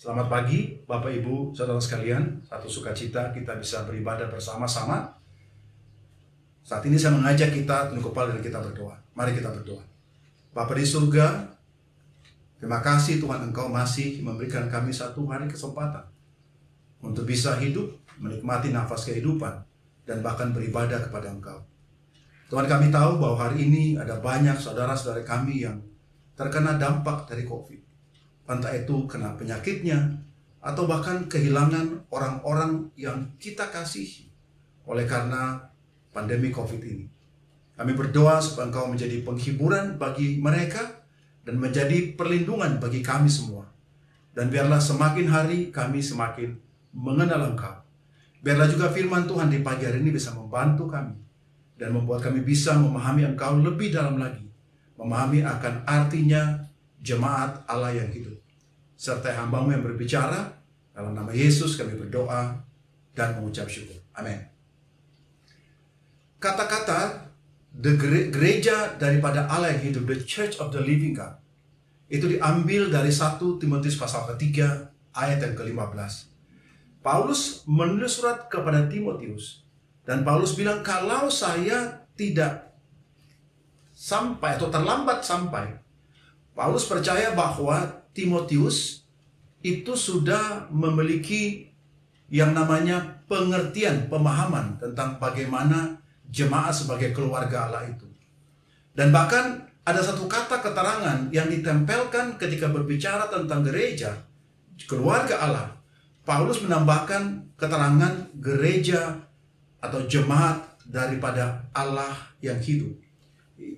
Selamat pagi Bapak Ibu Saudara sekalian. Satu sukacita kita bisa beribadah bersama-sama. Saat ini saya mengajak kita tunduk kepala dan kita berdoa. Mari kita berdoa. Bapa di surga, terima kasih Tuhan, Engkau masih memberikan kami satu hari kesempatan untuk bisa hidup, menikmati nafas kehidupan, dan bahkan beribadah kepada Engkau. Tuhan, kami tahu bahwa hari ini ada banyak saudara-saudara kami yang terkena dampak dari COVID. Entah itu kena penyakitnya, atau bahkan kehilangan orang-orang yang kita kasihi oleh karena pandemi COVID ini. Kami berdoa supaya Engkau menjadi penghiburan bagi mereka dan menjadi perlindungan bagi kami semua. Dan biarlah semakin hari kami semakin mengenal Engkau. Biarlah juga firman Tuhan di pagi hari ini bisa membantu kami dan membuat kami bisa memahami Engkau lebih dalam lagi. Memahami akan artinya jemaat Allah yang hidup. Serta hamba-Mu yang berbicara, dalam nama Yesus kami berdoa dan mengucap syukur. Amin. Kata-kata gereja daripada Allah yang hidup, the Church of the Living God, itu diambil dari 1 Timotius pasal ketiga ayat yang ke-15. Paulus menulis surat kepada Timotius, dan Paulus bilang, kalau saya tidak sampai atau terlambat sampai, Paulus percaya bahwa Timotius itu sudah memiliki yang namanya pengertian, pemahaman tentang bagaimana jemaat sebagai keluarga Allah itu. Dan bahkan ada satu kata keterangan yang ditempelkan ketika berbicara tentang gereja, keluarga Allah. Paulus menambahkan keterangan gereja atau jemaat daripada Allah yang hidup,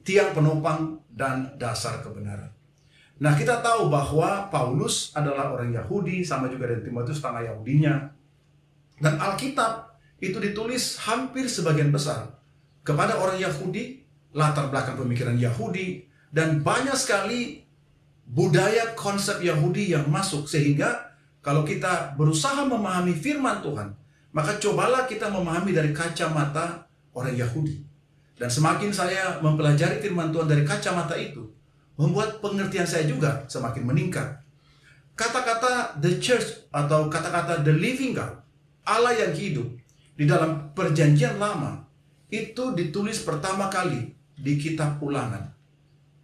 tiang penopang dan dasar kebenaran. Nah, kita tahu bahwa Paulus adalah orang Yahudi, sama juga dengan Timotius tanah Yahudinya. Dan Alkitab itu ditulis hampir sebagian besar kepada orang Yahudi, latar belakang pemikiran Yahudi, dan banyak sekali budaya konsep Yahudi yang masuk. Sehingga kalau kita berusaha memahami firman Tuhan, maka cobalah kita memahami dari kacamata orang Yahudi. Dan semakin saya mempelajari firman Tuhan dari kacamata itu, membuat pengertian saya juga semakin meningkat. Kata-kata the church atau kata-kata the living God, Allah yang hidup, di dalam perjanjian lama, itu ditulis pertama kali di kitab Ulangan.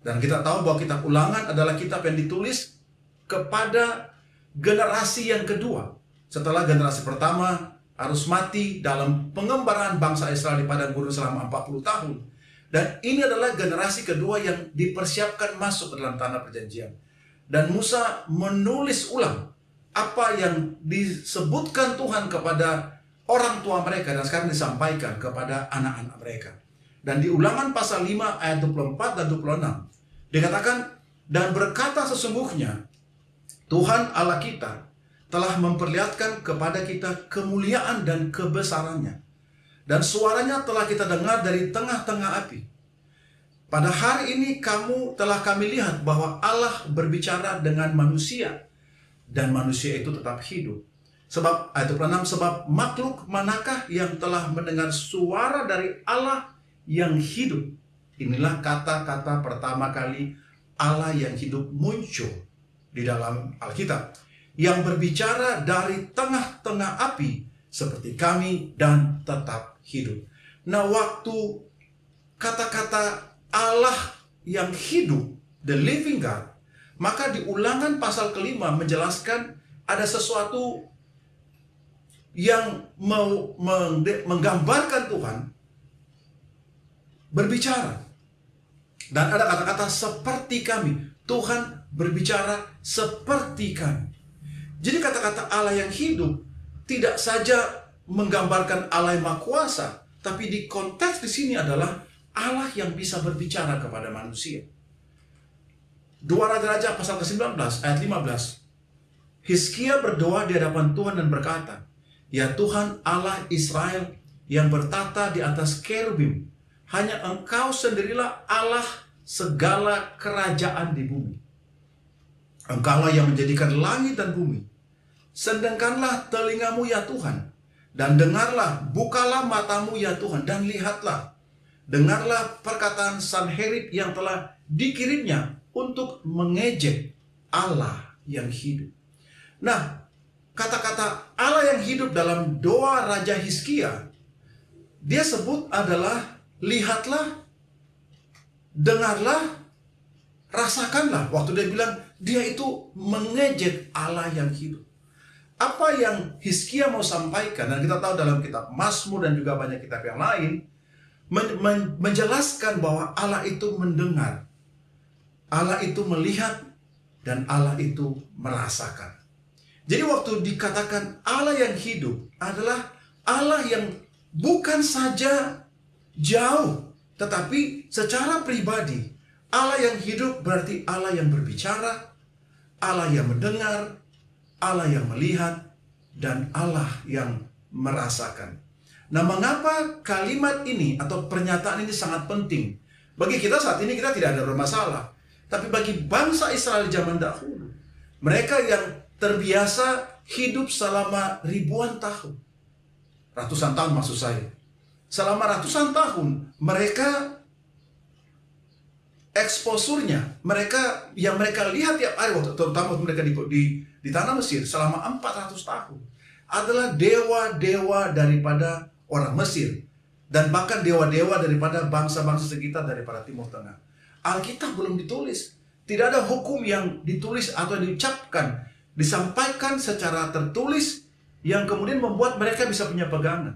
Dan kita tahu bahwa kitab Ulangan adalah kitab yang ditulis kepada generasi yang kedua. Setelah generasi pertama harus mati dalam pengembaraan bangsa Israel di padang gurun selama 40 tahun. Dan ini adalah generasi kedua yang dipersiapkan masuk ke dalam tanah perjanjian. Dan Musa menulis ulang apa yang disebutkan Tuhan kepada orang tua mereka dan sekarang disampaikan kepada anak-anak mereka. Dan di Ulangan pasal 5 ayat 24 dan 26 dikatakan, dan berkata sesungguhnya Tuhan Allah kita telah memperlihatkan kepada kita kemuliaan dan kebesarannya. Dan suaranya telah kita dengar dari tengah-tengah api. Pada hari ini telah kami lihat bahwa Allah berbicara dengan manusia. Dan manusia itu tetap hidup. Sebab, ayat 26, sebab makhluk manakah yang telah mendengar suara dari Allah yang hidup. Inilah kata-kata pertama kali Allah yang hidup muncul di dalam Alkitab. Yang berbicara dari tengah-tengah api seperti kami dan tetap hidup. Nah, waktu kata-kata Allah yang hidup, the living God, maka di Ulangan pasal kelima menjelaskan ada sesuatu yang mau menggambarkan Tuhan berbicara. Dan ada kata-kata seperti kami. Tuhan berbicara seperti kami. Jadi kata-kata Allah yang hidup tidak saja menggambarkan Allah yang Maha Kuasa, tapi di konteks di sini adalah Allah yang bisa berbicara kepada manusia. 2 Raja-Raja pasal ke-19 ayat 15. Hizkia berdoa di hadapan Tuhan dan berkata, ya Tuhan Allah Israel yang bertata di atas kerubim, hanya Engkau sendirilah Allah segala kerajaan di bumi. Engkaulah yang menjadikan langit dan bumi. Sedangkanlah telingamu ya Tuhan, dan dengarlah, bukalah matamu ya Tuhan, dan lihatlah. Dengarlah perkataan Sanherib yang telah dikirimnya untuk mengejek Allah yang hidup. Nah, kata-kata Allah yang hidup dalam doa Raja Hizkia, dia sebut adalah lihatlah, dengarlah, rasakanlah. Waktu dia bilang, dia itu mengejek Allah yang hidup. Apa yang Hizkia mau sampaikan, dan kita tahu dalam kitab Mazmur dan juga banyak kitab yang lain, menjelaskan bahwa Allah itu mendengar, Allah itu melihat, dan Allah itu merasakan. Jadi waktu dikatakan Allah yang hidup adalah Allah yang bukan saja jauh, tetapi secara pribadi. Allah yang hidup berarti Allah yang berbicara, Allah yang mendengar, Allah yang melihat, dan Allah yang merasakan. Nah, mengapa kalimat ini atau pernyataan ini sangat penting? Bagi kita saat ini kita tidak ada bermasalah. Tapi bagi bangsa Israel zaman dahulu, mereka yang terbiasa hidup selama ribuan tahun, ratusan tahun maksud saya. Selama ratusan tahun, mereka eksposurnya, yang mereka lihat tiap hari, terutama mereka di tanah Mesir selama 400 tahun, adalah dewa-dewa daripada orang Mesir, dan bahkan dewa-dewa daripada bangsa-bangsa sekitar daripada Timur Tengah. Alkitab belum ditulis. Tidak ada hukum yang ditulis atau diucapkan, disampaikan secara tertulis yang kemudian membuat mereka bisa punya pegangan.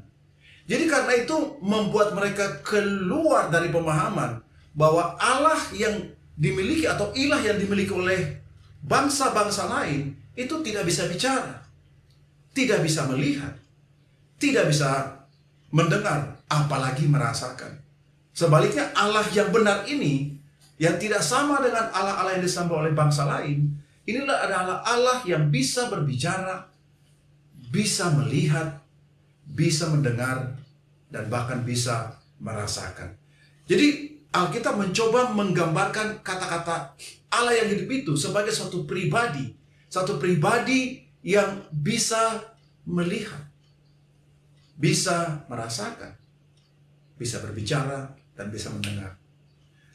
Jadi karena itu membuat mereka keluar dari pemahaman bahwa Allah yang dimiliki atau ilah yang dimiliki oleh bangsa-bangsa lain itu tidak bisa bicara, tidak bisa melihat, tidak bisa mendengar, apalagi merasakan. Sebaliknya Allah yang benar ini, yang tidak sama dengan Allah-Allah yang disembah oleh bangsa lain, inilah adalah Allah yang bisa berbicara, bisa melihat, bisa mendengar, dan bahkan bisa merasakan. Jadi Alkitab mencoba menggambarkan kata-kata Allah yang hidup itu sebagai satu pribadi yang bisa melihat, bisa merasakan, bisa berbicara, dan bisa mendengar.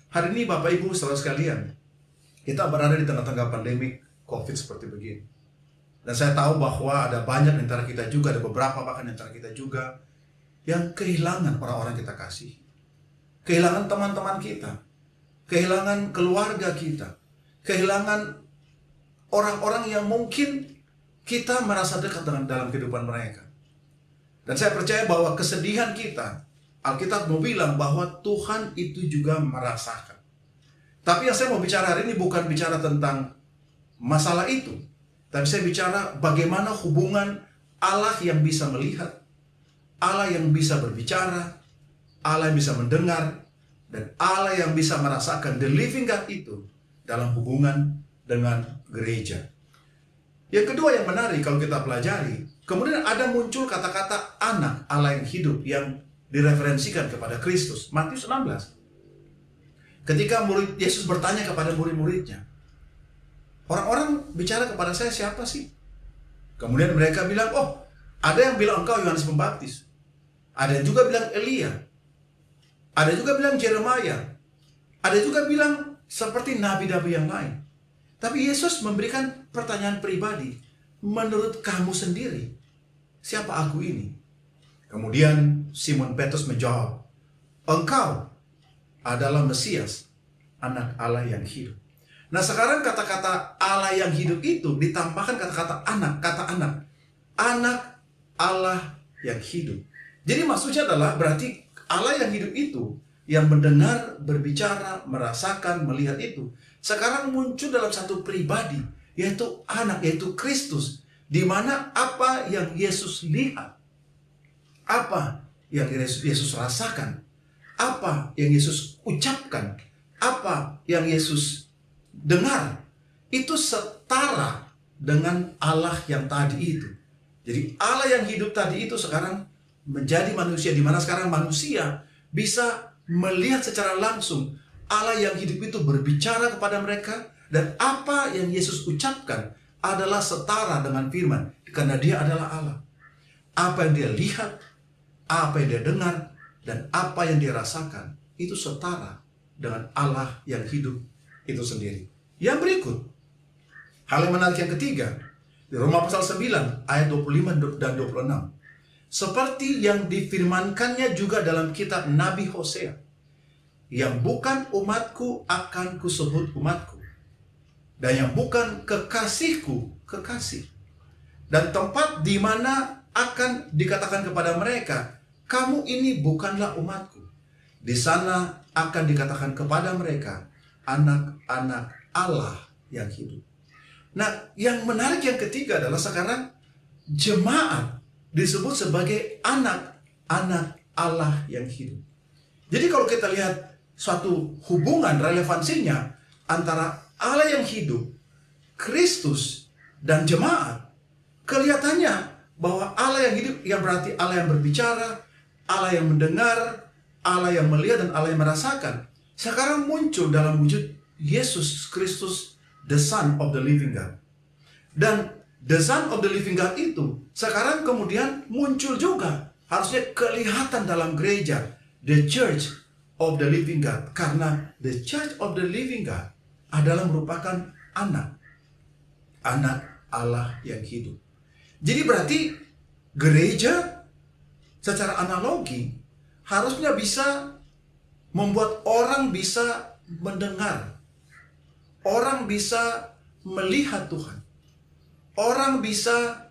Hari ini Bapak Ibu saudara sekalian, kita berada di tengah-tengah pandemik COVID seperti begini. Dan saya tahu bahwa ada banyak di antara kita juga, ada beberapa bahkan di antara kita juga yang kehilangan orang-orang kita kasih. Kehilangan teman-teman kita, kehilangan keluarga kita, kehilangan orang-orang yang mungkin kita merasa dekat dengan dalam kehidupan mereka. Dan saya percaya bahwa kesedihan kita, Alkitab mau bilang bahwa Tuhan itu juga merasakan. Tapi yang saya mau bicara hari ini bukan bicara tentang masalah itu, tapi saya bicara bagaimana hubungan Allah yang bisa melihat, Allah yang bisa berbicara, Allah yang bisa mendengar, dan Allah yang bisa merasakan, the living God itu dalam hubungan dengan gereja. Yang kedua yang menarik kalau kita pelajari, kemudian ada muncul kata-kata anak Allah yang hidup yang direferensikan kepada Kristus. Matius 16. Ketika Yesus bertanya kepada murid-muridnya, orang-orang bicara kepada saya siapa sih? Kemudian mereka bilang, oh, ada yang bilang engkau Yohanes Pembaptis, ada yang juga bilang Elia, ada juga bilang Jeremia, ada juga bilang seperti nabi-nabi yang lain. Tapi Yesus memberikan pertanyaan pribadi, menurut kamu sendiri, siapa aku ini? Kemudian Simon Petrus menjawab, engkau adalah Mesias, anak Allah yang hidup. Nah sekarang kata-kata Allah yang hidup itu ditambahkan kata-kata anak, anak Allah yang hidup. Jadi maksudnya adalah berarti Allah yang hidup itu, yang mendengar, berbicara, merasakan, melihat itu, sekarang muncul dalam satu pribadi, yaitu anak, yaitu Kristus, di mana apa yang Yesus lihat, apa yang Yesus rasakan, apa yang Yesus ucapkan, apa yang Yesus dengar, itu setara dengan Allah yang tadi itu. Jadi Allah yang hidup tadi itu sekarang menjadi manusia, di mana sekarang manusia bisa melihat secara langsung Allah yang hidup itu berbicara kepada mereka, dan apa yang Yesus ucapkan adalah setara dengan firman, karena dia adalah Allah. Apa yang dia lihat, apa yang dia dengar, dan apa yang dia rasakan, itu setara dengan Allah yang hidup itu sendiri. Yang berikut, hal yang menarik yang ketiga, Di Roma pasal 9 ayat 25 dan 26. Seperti yang difirmankannya juga dalam kitab Nabi Hosea. Yang bukan umatku akan kusebut umatku. Dan yang bukan kekasihku, kekasih. Dan tempat di mana akan dikatakan kepada mereka, kamu ini bukanlah umatku. Di sana akan dikatakan kepada mereka, anak-anak Allah yang hidup. Nah, yang menarik yang ketiga adalah sekarang jemaat disebut sebagai anak-anak Allah yang hidup. Jadi kalau kita lihat suatu hubungan relevansinya antara Allah yang hidup, Kristus, dan jemaat, kelihatannya bahwa Allah yang hidup yang berarti Allah yang berbicara, Allah yang mendengar, Allah yang melihat, dan Allah yang merasakan. Sekarang muncul dalam wujud Yesus Kristus, the Son of the Living God. Dan the Son of the Living God itu sekarang kemudian muncul juga, harusnya kelihatan dalam gereja, the Church of the Living God. Karena the Church of the Living God adalah merupakan anak Allah yang hidup. Jadi berarti gereja secara analogi harusnya bisa membuat orang bisa mendengar, orang bisa melihat Tuhan, orang bisa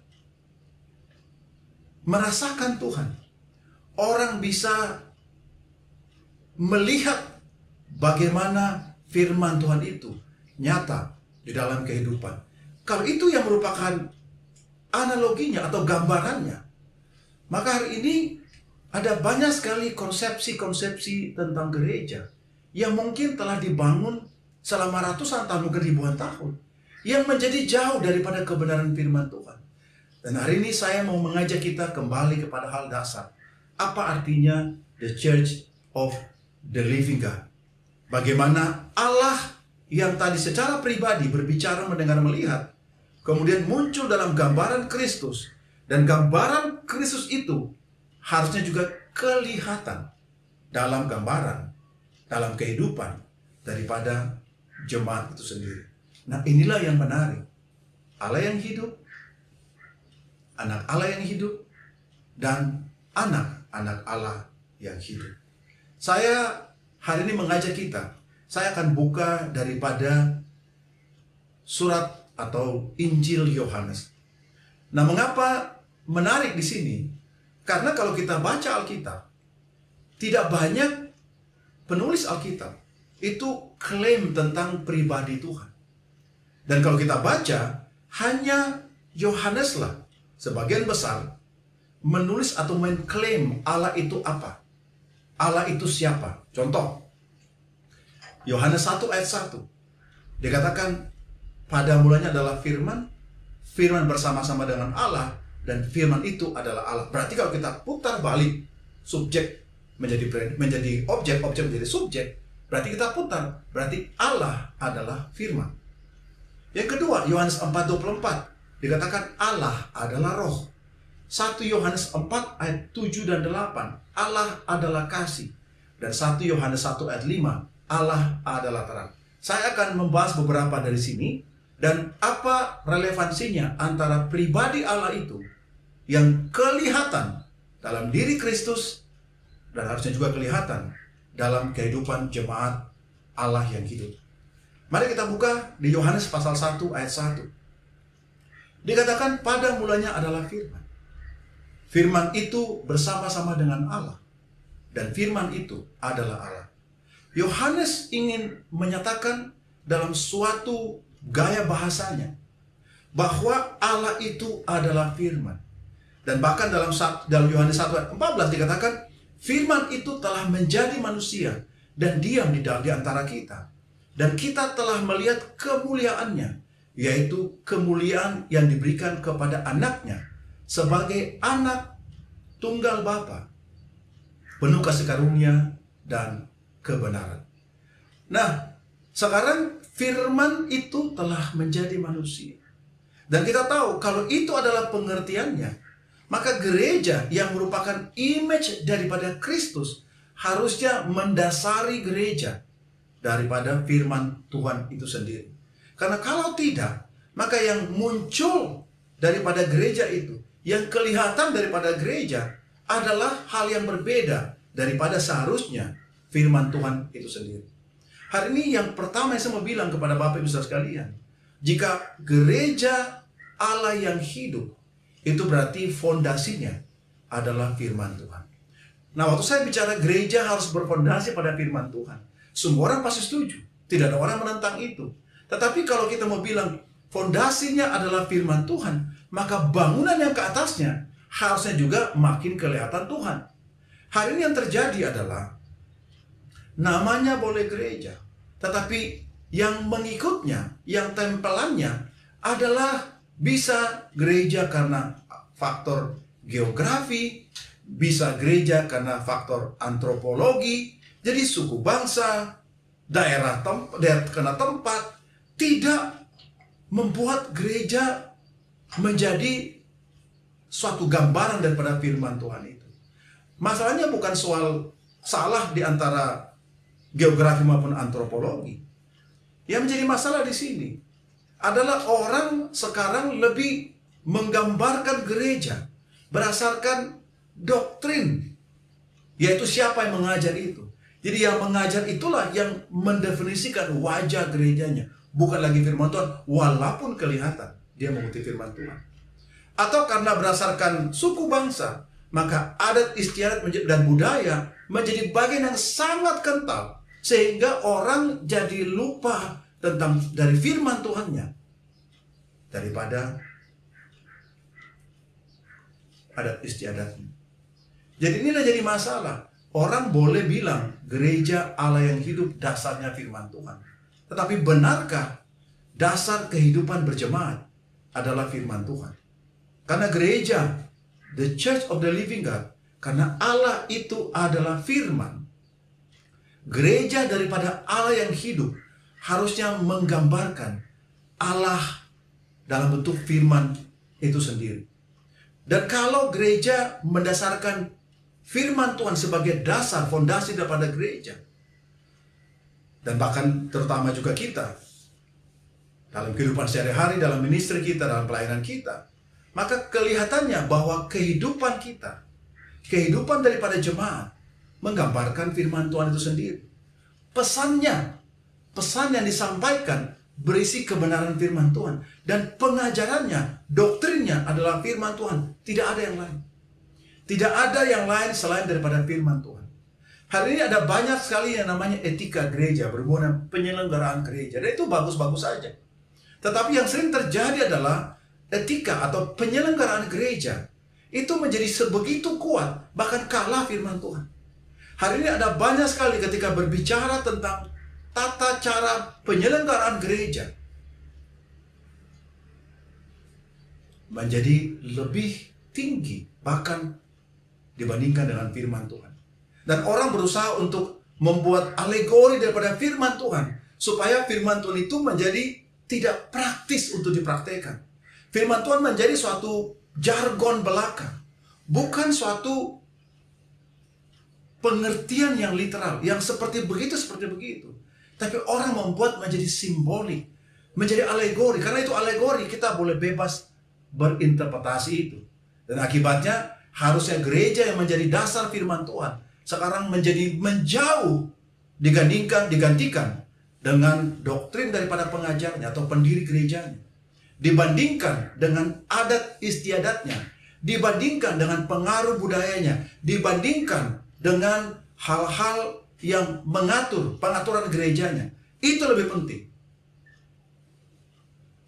merasakan Tuhan, orang bisa melihat bagaimana firman Tuhan itu nyata di dalam kehidupan. Kalau itu yang merupakan analoginya atau gambarannya, maka hari ini ada banyak sekali konsepsi-konsepsi tentang gereja yang mungkin telah dibangun selama ratusan tahun, mungkin ribuan tahun, yang menjadi jauh daripada kebenaran firman Tuhan. Dan hari ini saya mau mengajak kita kembali kepada hal dasar. Apa artinya the Church of the Living God? Bagaimana Allah yang tadi secara pribadi berbicara, mendengar, melihat, kemudian muncul dalam gambaran Kristus. Dan gambaran Kristus itu harusnya juga kelihatan dalam gambaran, dalam kehidupan daripada jemaat itu sendiri. Nah, inilah yang menarik. Allah yang hidup, anak Allah yang hidup, dan anak-anak Allah yang hidup. Saya hari ini mengajak kita, saya akan buka daripada surat atau Injil Yohanes. Nah, mengapa menarik di sini? Karena kalau kita baca Alkitab, tidak banyak penulis Alkitab itu klaim tentang pribadi Tuhan. Dan kalau kita baca, hanya Yohaneslah sebagian besar menulis atau mengklaim Allah itu apa, Allah itu siapa. Contoh, Yohanes 1 ayat 1 dikatakan, pada mulanya adalah firman, firman bersama-sama dengan Allah, dan firman itu adalah Allah. Berarti kalau kita putar balik subjek menjadi objek, objek menjadi subjek, berarti kita putar, berarti Allah adalah firman. Yang kedua, Yohanes 4:24 dikatakan Allah adalah roh. 1 Yohanes 4 ayat 7 dan 8, Allah adalah kasih. Dan 1 Yohanes 1 ayat 5, Allah adalah terang. Saya akan membahas beberapa dari sini, dan apa relevansinya antara pribadi Allah itu yang kelihatan dalam diri Kristus, dan harusnya juga kelihatan dalam kehidupan jemaat Allah yang hidup. Mari kita buka di Yohanes pasal 1 ayat 1. Dikatakan pada mulanya adalah firman. Firman itu bersama-sama dengan Allah, dan firman itu adalah Allah. Yohanes ingin menyatakan dalam suatu gaya bahasanya bahwa Allah itu adalah firman. Dan bahkan dalam Yohanes 1 ayat 14 dikatakan firman itu telah menjadi manusia dan diam di antara kita. Dan kita telah melihat kemuliaannya, yaitu kemuliaan yang diberikan kepada anaknya sebagai anak tunggal Bapa, penuh kasih karunia dan kebenaran. Nah, sekarang firman itu telah menjadi manusia. Dan kita tahu kalau itu adalah pengertiannya, maka gereja yang merupakan image daripada Kristus harusnya mendasari gereja daripada firman Tuhan itu sendiri. Karena kalau tidak, maka yang muncul daripada gereja itu, yang kelihatan daripada gereja adalah hal yang berbeda daripada seharusnya firman Tuhan itu sendiri. Hari ini yang pertama yang saya mau bilang kepada Bapak Ibu Saudara sekalian, jika gereja Allah yang hidup, itu berarti fondasinya adalah firman Tuhan. Nah, waktu saya bicara gereja harus berfondasi pada firman Tuhan, semua orang pasti setuju. Tidak ada orang menentang itu. Tetapi kalau kita mau bilang fondasinya adalah firman Tuhan, maka bangunan yang ke atasnya harusnya juga makin kelihatan Tuhan. Hari ini yang terjadi adalah namanya boleh gereja, tetapi yang mengikutnya, yang tempelannya adalah bisa gereja karena faktor geografi, bisa gereja karena faktor antropologi, jadi suku bangsa, daerah kena tempat, tidak membuat gereja menjadi suatu gambaran daripada firman Tuhan itu. Masalahnya bukan soal salah di antara geografi maupun antropologi. Yang menjadi masalah di sini adalah orang sekarang lebih menggambarkan gereja berdasarkan doktrin, yaitu siapa yang mengajar itu. Jadi yang mengajar itulah yang mendefinisikan wajah gerejanya, bukan lagi firman Tuhan, walaupun kelihatan dia mengutip firman Tuhan. Atau karena berdasarkan suku bangsa, maka adat istiadat dan budaya menjadi bagian yang sangat kental, sehingga orang jadi lupa tentang dari firman Tuhannya daripada adat istiadatnya. Jadi inilah jadi masalah. Orang boleh bilang gereja Allah yang hidup dasarnya firman Tuhan. Tetapi benarkah dasar kehidupan berjemaat adalah firman Tuhan? Karena gereja, the church of the living God, karena Allah itu adalah firman. Gereja daripada Allah yang hidup harusnya menggambarkan Allah dalam bentuk firman itu sendiri. Dan kalau gereja mendasarkan firman Tuhan sebagai dasar, fondasi daripada gereja, dan bahkan terutama juga kita, dalam kehidupan sehari-hari, dalam ministry kita, dalam pelayanan kita, maka kelihatannya bahwa kehidupan kita, kehidupan daripada jemaat, menggambarkan firman Tuhan itu sendiri. Pesan yang disampaikan berisi kebenaran firman Tuhan. Dan pengajarannya, doktrinnya adalah firman Tuhan. Tidak ada yang lain. Tidak ada yang lain selain daripada firman Tuhan. Hari ini ada banyak sekali yang namanya etika gereja, berhubungan dengan penyelenggaraan gereja. Dan itu bagus-bagus saja. Tetapi yang sering terjadi adalah etika atau penyelenggaraan gereja itu menjadi sebegitu kuat, bahkan kalah firman Tuhan. Hari ini ada banyak sekali ketika berbicara tentang tata cara penyelenggaraan gereja menjadi lebih tinggi bahkan dibandingkan dengan firman Tuhan. Dan orang berusaha untuk membuat alegori daripada firman Tuhan supaya firman Tuhan itu menjadi tidak praktis untuk dipraktekkan. Firman Tuhan menjadi suatu jargon belaka, bukan suatu pengertian yang literal, yang seperti begitu. Tapi orang membuat menjadi simbolik, menjadi alegori. Karena itu alegori, kita boleh bebas berinterpretasi itu. Dan akibatnya harusnya gereja yang menjadi dasar firman Tuhan sekarang menjadi menjauh digantikan dengan doktrin daripada pengajarnya atau pendiri gerejanya, dibandingkan dengan adat istiadatnya, dibandingkan dengan pengaruh budayanya, dibandingkan dengan hal-hal yang mengatur pengaturan gerejanya. Itu lebih penting.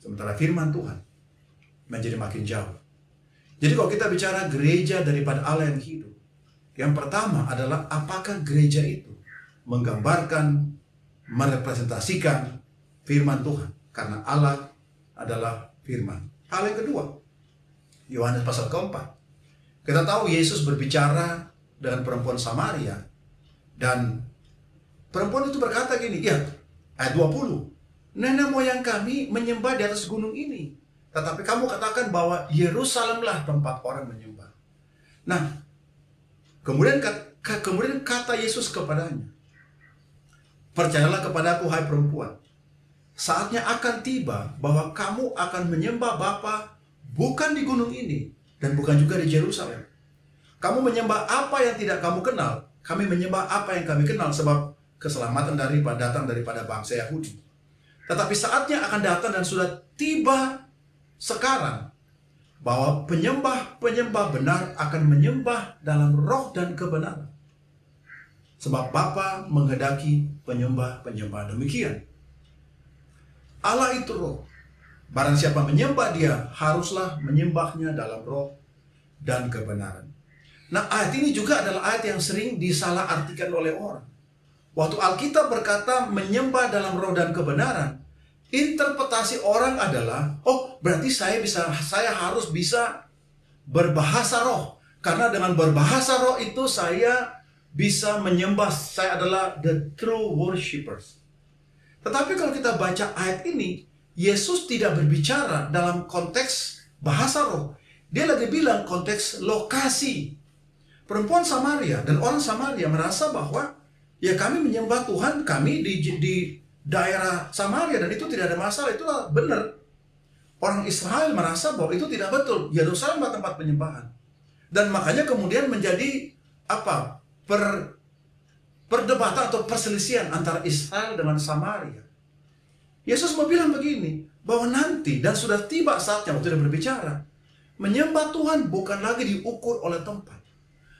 Sementara firman Tuhan menjadi makin jauh. Jadi kalau kita bicara gereja daripada Allah yang hidup, yang pertama adalah apakah gereja itu menggambarkan, merepresentasikan firman Tuhan. Karena Allah adalah firman. Hal yang kedua, Yohanes pasal keempat. Kita tahu Yesus berbicara dengan perempuan Samaria. Dan perempuan itu berkata gini, ya, ayat 20. Nenek moyang kami menyembah di atas gunung ini. Tetapi kamu katakan bahwa Yerusalemlah tempat orang menyembah. Nah, kemudian kata Yesus kepadanya, percayalah kepadaku, hai perempuan. Saatnya akan tiba bahwa kamu akan menyembah Bapa bukan di gunung ini, dan bukan juga di Yerusalem. Kamu menyembah apa yang tidak kamu kenal, kami menyembah apa yang kami kenal, sebab keselamatan datang daripada bangsa Yahudi. Tetapi saatnya akan datang dan sudah tiba sekarang, bahwa penyembah-penyembah benar akan menyembah dalam roh dan kebenaran. Sebab Bapa menghendaki penyembah-penyembah demikian. Allah itu roh. Barang siapa menyembah Dia, haruslah menyembahnya dalam roh dan kebenaran. Nah, ayat ini juga adalah ayat yang sering disalahartikan oleh orang. Waktu Alkitab berkata menyembah dalam roh dan kebenaran, interpretasi orang adalah, oh berarti saya harus bisa berbahasa roh. Karena dengan berbahasa roh itu saya bisa menyembah, saya adalah the true worshippers. Tetapi kalau kita baca ayat ini, Yesus tidak berbicara dalam konteks bahasa roh. Dia lagi bilang konteks lokasi. Perempuan Samaria dan orang Samaria merasa bahwa ya kami menyembah Tuhan kami di daerah Samaria, dan itu tidak ada masalah, itulah benar. Orang Israel merasa bahwa itu tidak betul. Yerusalem adalah tempat penyembahan. Dan makanya kemudian menjadi perdebatan atau perselisihan antara Israel dengan Samaria. Yesus mau bilang begini, bahwa nanti dan sudah tiba saatnya waktu Dia berbicara, menyembah Tuhan bukan lagi diukur oleh tempat.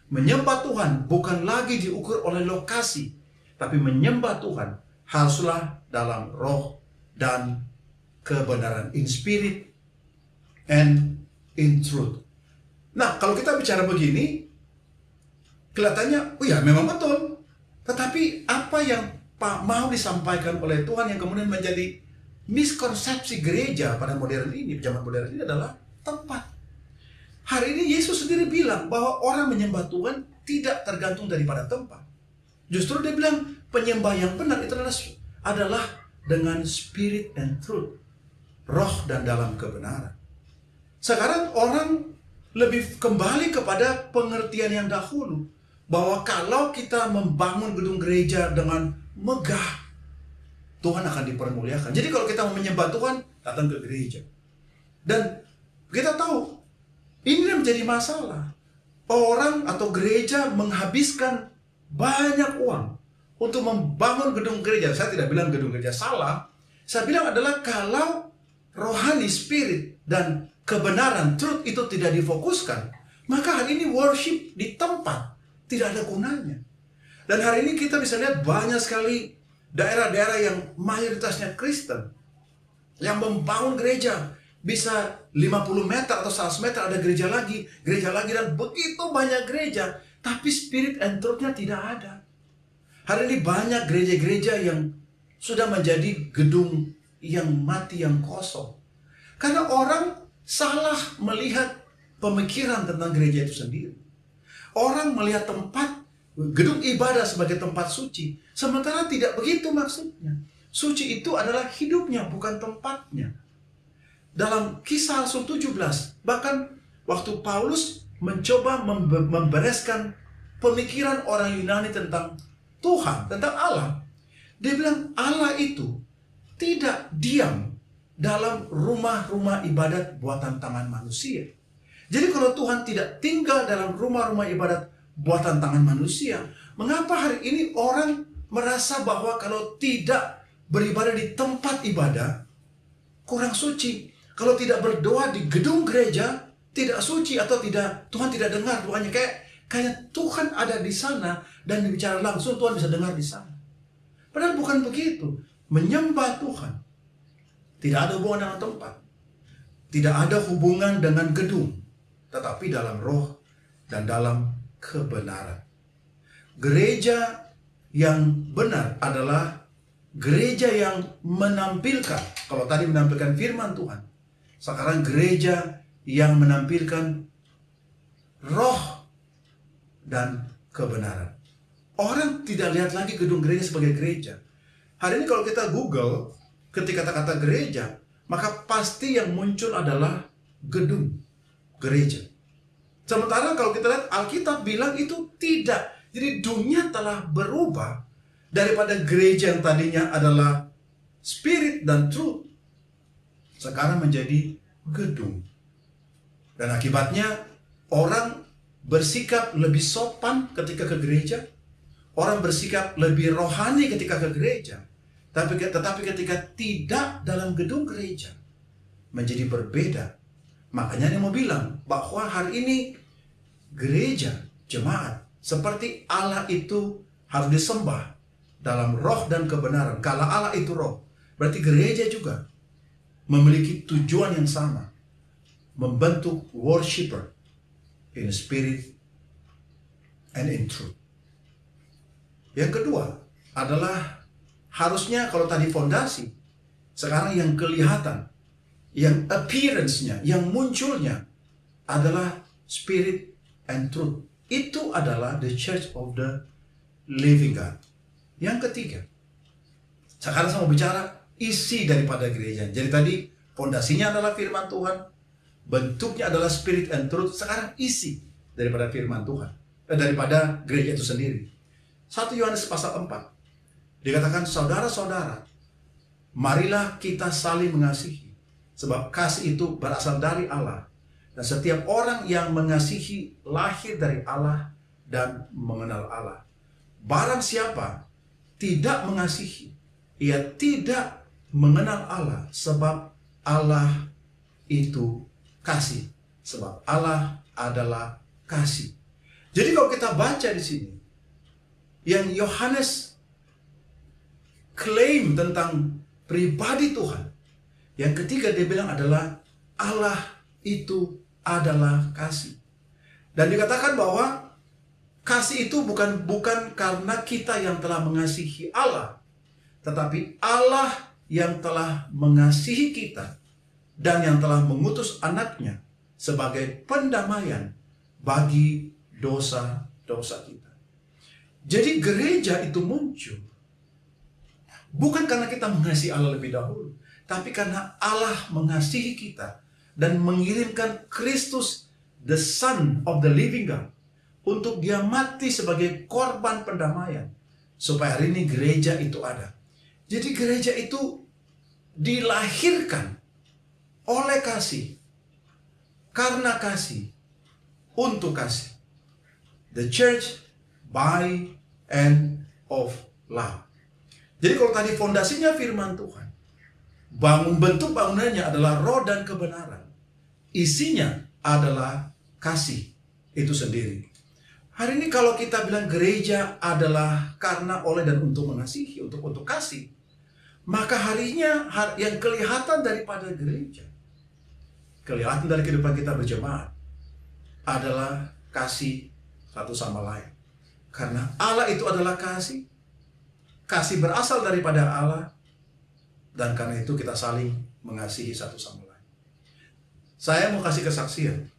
Menyembah Tuhan bukan lagi diukur oleh lokasi, tapi menyembah Tuhan haruslah dalam roh dan kebenaran, in spirit and in truth. Nah, kalau kita bicara begini, kelihatannya, oh ya memang betul. Tetapi apa yang mau disampaikan oleh Tuhan yang kemudian menjadi miskonsepsi gereja pada modern ini, zaman modern ini adalah tempat. Hari ini Yesus sendiri bilang bahwa orang menyembah Tuhan tidak tergantung daripada tempat. Justru Dia bilang penyembah yang benar itu adalah dengan spirit and truth, roh dan dalam kebenaran. Sekarang orang lebih kembali kepada pengertian yang dahulu, bahwa kalau kita membangun gedung gereja dengan megah, Tuhan akan dipermuliakan. Jadi kalau kita mau menyembah Tuhan, datang ke gereja. Dan kita tahu ini menjadi masalah. Orang atau gereja menghabiskan banyak uang untuk membangun gedung gereja. Saya tidak bilang gedung gereja salah. Saya bilang adalah kalau rohani, spirit, dan kebenaran, truth itu tidak difokuskan, maka hari ini worship di tempat tidak ada gunanya. Dan hari ini kita bisa lihat banyak sekali daerah-daerah yang mayoritasnya Kristen yang membangun gereja. Bisa 50 meter atau 100 meter ada gereja lagi, dan begitu banyak gereja, tapi spirit and truth-nya tidak ada. Hari ini banyak gereja-gereja yang sudah menjadi gedung yang mati, yang kosong. Karena orang salah melihat pemikiran tentang gereja itu sendiri. Orang melihat tempat gedung ibadah sebagai tempat suci, sementara tidak begitu maksudnya. Suci itu adalah hidupnya, bukan tempatnya. Dalam Kisah Rasul 17, bahkan waktu Paulus mencoba membereskan pemikiran orang Yunani tentang Tuhan, tentang Allah, dia bilang Allah itu tidak diam dalam rumah-rumah ibadat buatan tangan manusia. Jadi kalau Tuhan tidak tinggal dalam rumah-rumah ibadat buatan tangan manusia, mengapa hari ini orang merasa bahwa kalau tidak beribadah di tempat ibadah kurang suci? Kalau tidak berdoa di gedung gereja tidak suci, atau tidak, Tuhan tidak dengar doanya. Kayak Tuhan ada di sana dan bicara langsung, Tuhan bisa dengar di sana. Padahal bukan begitu. Menyembah Tuhan tidak ada hubungan dengan tempat, tidak ada hubungan dengan gedung, tetapi dalam roh dan dalam kebenaran. Gereja yang benar adalah gereja yang menampilkan, kalau tadi menampilkan firman Tuhan, sekarang gereja yang menampilkan roh dan kebenaran. Orang tidak lihat lagi gedung gereja sebagai gereja. Hari ini kalau kita Google ketika kata-kata gereja, maka pasti yang muncul adalah gedung gereja. Sementara kalau kita lihat Alkitab bilang itu tidak. Jadi dunia telah berubah daripada gereja yang tadinya adalah spirit dan truth, sekarang menjadi gedung. Dan akibatnya orang bersikap lebih sopan ketika ke gereja. Orang bersikap lebih rohani ketika ke gereja. Tetapi ketika tidak dalam gedung gereja, menjadi berbeda. Makanya dia mau bilang bahwa hari ini gereja, jemaat, seperti Allah itu harus disembah dalam roh dan kebenaran. Kalau Allah itu roh, berarti gereja juga memiliki tujuan yang sama. Membentuk worshiper in spirit and in truth. Yang kedua adalah harusnya kalau tadi fondasi, sekarang yang kelihatan, yang appearance-nya, yang munculnya adalah spirit and truth. Itu adalah the church of the living God. Yang ketiga, sekarang saya mau bicara isi daripada gereja. Jadi tadi fondasinya adalah firman Tuhan, bentuknya adalah spirit and truth. Sekarang isi daripada firman Tuhan, daripada gereja itu sendiri. 1 Yohanes pasal 4 dikatakan, saudara-saudara, marilah kita saling mengasihi, sebab kasih itu berasal dari Allah. Dan setiap orang yang mengasihi lahir dari Allah dan mengenal Allah. Barang siapa tidak mengasihi, ia tidak mengenal Allah, sebab Allah itu kasih. Sebab Allah adalah kasih. Jadi kalau kita baca di sini, yang Yohanes klaim tentang pribadi Tuhan, yang ketiga dia bilang adalah Allah itu adalah kasih. Dan dikatakan bahwa kasih itu bukan karena kita yang telah mengasihi Allah, tetapi Allah yang telah mengasihi kita dan yang telah mengutus anaknya sebagai pendamaian bagi dosa-dosa kita. Jadi gereja itu muncul bukan karena kita mengasihi Allah lebih dahulu, tapi karena Allah mengasihi kita dan mengirimkan Kristus, the Son of the Living God, untuk dia mati sebagai korban pendamaian, supaya hari ini gereja itu ada. Jadi gereja itu dilahirkan oleh kasih, karena kasih, untuk kasih. The church by and of love. Jadi kalau tadi fondasinya firman Tuhan, bentuk bangunannya adalah roh dan kebenaran, isinya adalah kasih itu sendiri. Hari ini kalau kita bilang gereja adalah karena, oleh, dan untuk mengasihi, untuk kasih, maka harinya yang kelihatan daripada gereja, kelihatan dari kehidupan kita berjemaat, adalah kasih satu sama lain. Karena Allah itu adalah kasih, kasih berasal daripada Allah, dan karena itu kita saling mengasihi satu sama lain. Saya mau kasih kesaksian.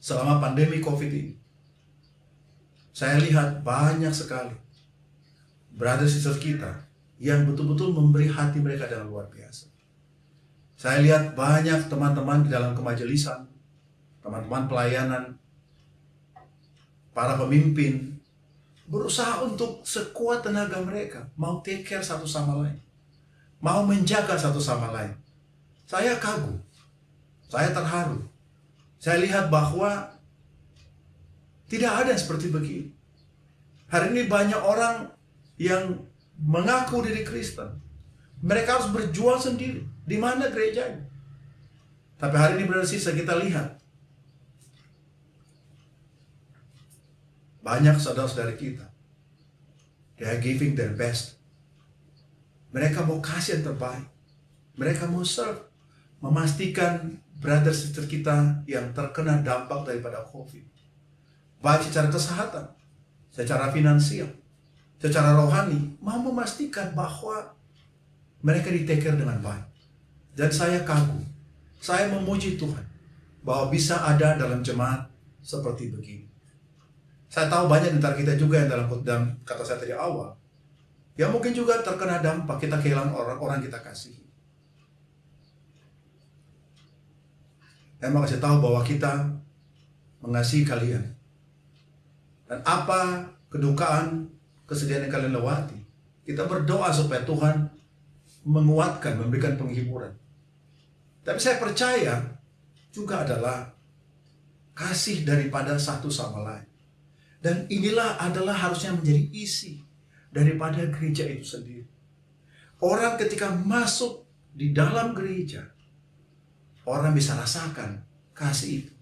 Selama pandemi COVID ini, saya lihat banyak sekali brother sister kita yang betul-betul memberi hati mereka dengan luar biasa. Saya lihat banyak teman-teman di dalam kemajelisan, teman-teman pelayanan, para pemimpin, berusaha untuk sekuat tenaga mereka, mau take care satu sama lain, mau menjaga satu sama lain. Saya kagum, saya terharu. Saya lihat bahwa tidak ada yang seperti begini. Hari ini banyak orang yang mengaku diri Kristen. Mereka harus berjuang sendiri. Di mana gerejanya? Tapi hari ini berarti kita lihat banyak saudara-saudari kita, they are giving their best. Mereka mau kasih yang terbaik. Mereka mau serve, memastikan brother sister kita yang terkena dampak daripada COVID, baik secara kesehatan, secara finansial, secara rohani, mau memastikan bahwa mereka di-take care dengan baik. Dan saya kagum, saya memuji Tuhan bahwa bisa ada dalam jemaat seperti begini. Saya tahu banyak di antara kita juga yang dalam kata saya tadi awal, yang mungkin juga terkena dampak, kita kehilangan orang-orang kita kasihi. Saya mau kasih tahu bahwa kita mengasihi kalian. Dan apa kedukaan, kesedihan yang kalian lewati, kita berdoa supaya Tuhan menguatkan, memberikan penghiburan. Tapi saya percaya juga adalah kasih daripada satu sama lain. Dan inilah adalah harusnya menjadi isi daripada gereja itu sendiri. Orang ketika masuk di dalam gereja, orang bisa rasakan kasih itu.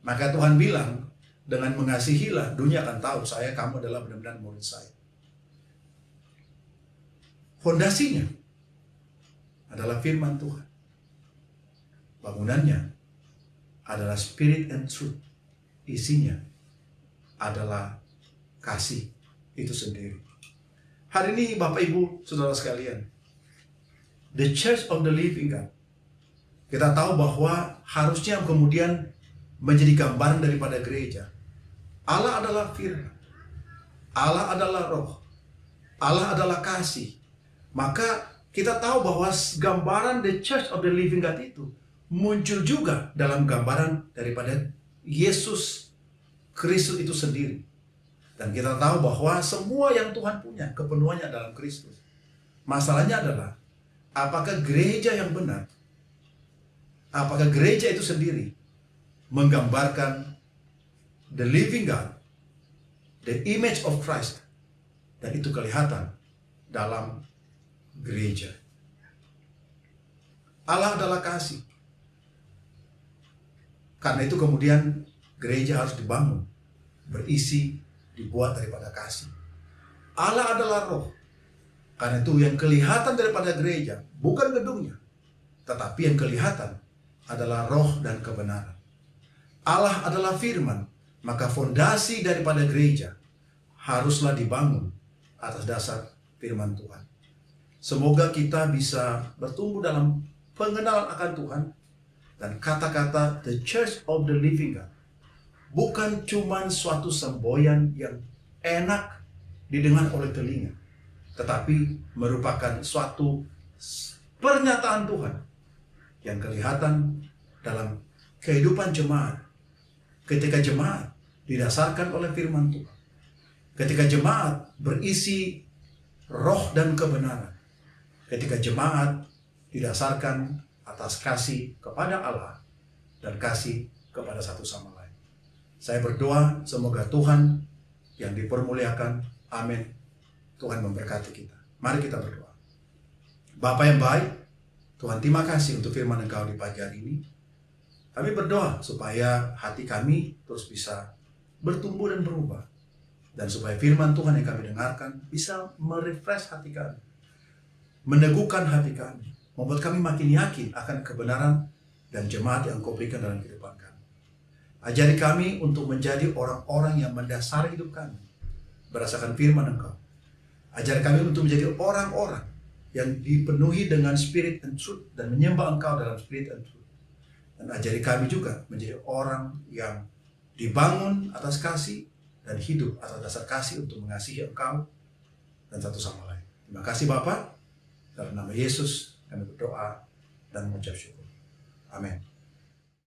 Maka Tuhan bilang, dengan mengasihilah, dunia akan tahu kamu adalah benar-benar murid saya. Fondasinya adalah firman Tuhan. Bangunannya adalah spirit and truth. Isinya adalah kasih itu sendiri. Hari ini Bapak Ibu Saudara sekalian, the Church of the Living God, kita tahu bahwa harusnya kemudian menjadi gambaran daripada gereja. Allah adalah firman, Allah adalah roh, Allah adalah kasih. Maka kita tahu bahwa gambaran the Church of the Living God itu muncul juga dalam gambaran daripada Yesus Kristus itu sendiri. Dan kita tahu bahwa semua yang Tuhan punya, kepenuhannya dalam Kristus. Masalahnya adalah, apakah gereja yang benar, apakah gereja itu sendiri menggambarkan the living God, the image of Christ, dan itu kelihatan dalam gereja. Allah adalah kasih. Karena itu kemudian gereja harus dibangun, berisi, dibuat daripada kasih. Allah adalah roh. Karena itu yang kelihatan daripada gereja bukan gedungnya, tetapi yang kelihatan adalah roh dan kebenaran. Allah adalah firman, maka fondasi daripada gereja haruslah dibangun atas dasar firman Tuhan. Semoga kita bisa bertumbuh dalam pengenalan akan Tuhan, dan kata-kata the Church of the Living God bukan cuma suatu semboyan yang enak didengar oleh telinga, tetapi merupakan suatu pernyataan Tuhan yang kelihatan dalam kehidupan jemaat. Ketika jemaat didasarkan oleh firman Tuhan, ketika jemaat berisi roh dan kebenaran, ketika jemaat didasarkan atas kasih kepada Allah dan kasih kepada satu sama lain. Saya berdoa semoga Tuhan yang dipermuliakan. Amin. Tuhan memberkati kita. Mari kita berdoa. Bapa yang baik, Tuhan terima kasih untuk firman Engkau di pagi hari ini. Kami berdoa supaya hati kami terus bisa bertumbuh dan berubah. Dan supaya firman Tuhan yang kami dengarkan bisa merefresh hati kami, meneguhkan hati kami, membuat kami makin yakin akan kebenaran dan jemaat yang Engkau berikan dalam kehidupan kami. Ajari kami untuk menjadi orang-orang yang mendasari hidup kami berdasarkan firman Engkau. Ajari kami untuk menjadi orang-orang yang dipenuhi dengan spirit and truth dan menyembah Engkau dalam spirit and truth. Dan ajari kami juga menjadi orang yang dibangun atas kasih dan hidup atas dasar kasih untuk mengasihi Engkau dan satu sama lain. Terima kasih Bapa. Dalam nama Yesus kami berdoa dan mengucap syukur. Amin.